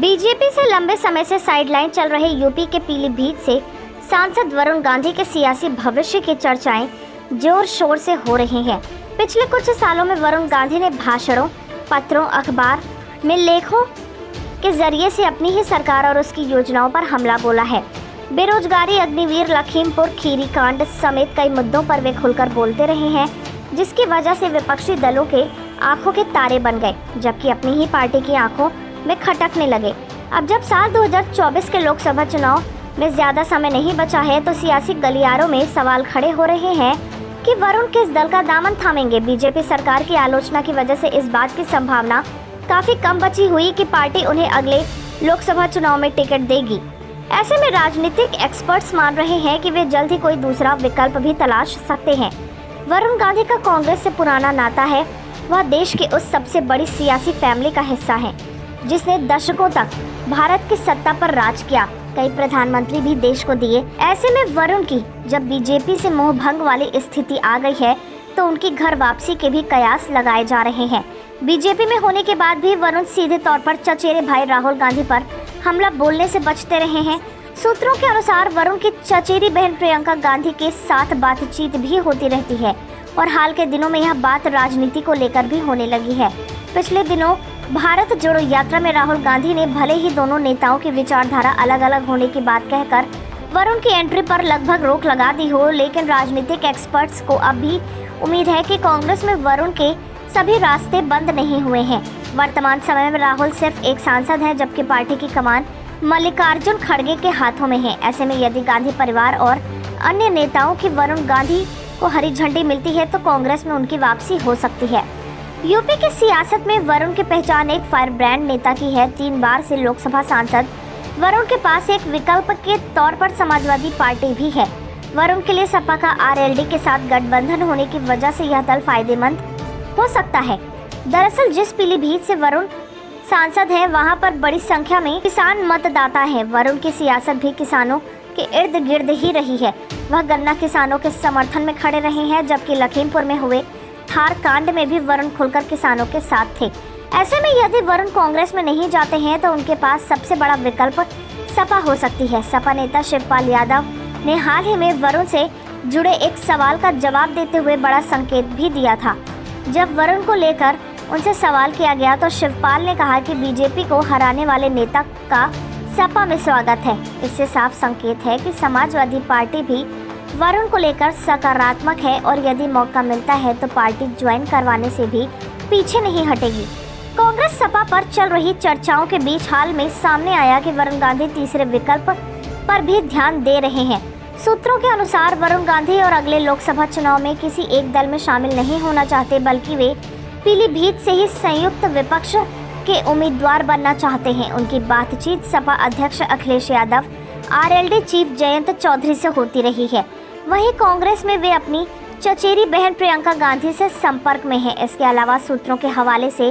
BJP से लंबे समय से साइडलाइन चल रहे यूपी के पीलीभीत से सांसद वरुण गांधी के सियासी भविष्य की चर्चाएं जोर शोर से हो रही हैं। पिछले कुछ सालों में वरुण गांधी ने भाषणों, पत्रों, अखबार में लेखों के जरिए से अपनी ही सरकार और उसकी योजनाओं पर हमला बोला है। बेरोजगारी, अग्निवीर, लखीमपुर खीरी कांड समेत कई मुद्दों पर वे खुलकर बोलते रहे हैं, जिसकी वजह से विपक्षी दलों के आंखों के तारे बन गए, जबकि अपनी ही पार्टी की आंखों में खटकने लगे। अब जब साल 2024 के लोकसभा चुनाव में ज्यादा समय नहीं बचा है, तो सियासी गलियारों में सवाल खड़े हो रहे हैं कि वरुण किस दल का दामन थामेंगे। बीजेपी सरकार की आलोचना की वजह से इस बात की संभावना काफी कम बची हुई कि पार्टी उन्हें अगले लोकसभा चुनाव में टिकट देगी। ऐसे में राजनीतिक एक्सपर्ट्स मान रहे हैं कि वे जल्द ही कोई दूसरा विकल्प भी तलाश सकते हैं। वरुण गांधी का कांग्रेस से पुराना नाता है। वह देश के उस सबसे बड़ी सियासी फैमिली का हिस्सा है जिसने दशकों तक भारत की सत्ता पर राज किया, कई प्रधानमंत्री भी देश को दिए। ऐसे में वरुण की जब बीजेपी से मोह भंग वाली स्थिति आ गई है, तो उनकी घर वापसी के भी कयास लगाए जा रहे हैं। बीजेपी में होने के बाद भी वरुण सीधे तौर पर चचेरे भाई राहुल गांधी पर हमला बोलने से बचते रहे हैं। सूत्रों के अनुसार वरुण की चचेरी बहन प्रियंका गांधी के साथ बातचीत भी होती रहती है और हाल के दिनों में यह बात राजनीति को लेकर भी होने लगी है। पिछले दिनों भारत जोड़ो यात्रा में राहुल गांधी ने भले ही दोनों नेताओं की विचारधारा अलग अलग होने की बात कहकर वरुण की एंट्री पर लगभग रोक लगा दी हो, लेकिन राजनीतिक एक्सपर्ट्स को अब भी उम्मीद है कि कांग्रेस में वरुण के सभी रास्ते बंद नहीं हुए हैं। वर्तमान समय में राहुल सिर्फ एक सांसद है, जबकि पार्टी की कमान मल्लिकार्जुन खड़गे के हाथों में है। ऐसे में यदि गांधी परिवार और अन्य नेताओं की वरुण गांधी को हरी झंडी मिलती है, तो कांग्रेस में उनकी वापसी हो सकती है। यूपी की सियासत में वरुण की पहचान एक फायर ब्रांड नेता की है। 3 बार से लोकसभा सांसद वरुण के पास एक विकल्प के तौर पर समाजवादी पार्टी भी है। वरुण के लिए सपा का आरएलडी के साथ गठबंधन होने की वजह से यह दल फायदेमंद हो सकता है। दरअसल जिस पीलीभीत से वरुण सांसद है, वहां पर बड़ी संख्या में किसान मतदाता है। वरुण की सियासत भी किसानों के इर्द गिर्द ही रही है। वह गन्ना किसानों के समर्थन में खड़े रहे हैं, जबकि लखीमपुर में हुए थार कांड में भी वरुण खुलकर किसानों के साथ थे। ऐसे में यदि वरुण कांग्रेस में नहीं जाते हैं, तो उनके पास सबसे बड़ा विकल्प सपा हो सकती है। सपा नेता शिवपाल यादव ने हाल ही में वरुण से जुड़े एक सवाल का जवाब देते हुए बड़ा संकेत भी दिया था। जब वरुण को लेकर उनसे सवाल किया गया, तो शिवपाल ने कहा कि बीजेपी को हराने वाले नेता का सपा में स्वागत है। इससे साफ संकेत है कि समाजवादी पार्टी भी वरुण को लेकर सकारात्मक है और यदि मौका मिलता है तो पार्टी ज्वाइन करवाने से भी पीछे नहीं हटेगी। कांग्रेस सपा पर चल रही चर्चाओं के बीच हाल में सामने आया कि वरुण गांधी तीसरे विकल्प पर भी ध्यान दे रहे हैं। सूत्रों के अनुसार वरुण गांधी और अगले लोकसभा चुनाव में किसी एक दल में शामिल नहीं होना चाहते, बल्कि वे पीलीभीत से ही संयुक्त विपक्ष के उम्मीदवार बनना चाहते हैं। उनकी बातचीत सपा अध्यक्ष अखिलेश यादव, आरएलडी चीफ जयंत चौधरी से होती रही है। वहीं कांग्रेस में वे अपनी चचेरी बहन प्रियंका गांधी से संपर्क में हैं। इसके अलावा सूत्रों के हवाले से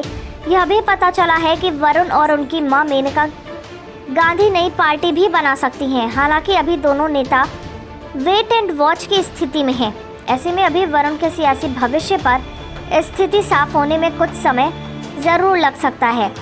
यह भी पता चला है कि वरुण और उनकी मां मेनका गांधी नई पार्टी भी बना सकती हैं। हालांकि अभी दोनों नेता वेट एंड वॉच की स्थिति में हैं। ऐसे में अभी वरुण के सियासी भविष्य पर स्थिति साफ होने में कुछ समय जरूर लग सकता है।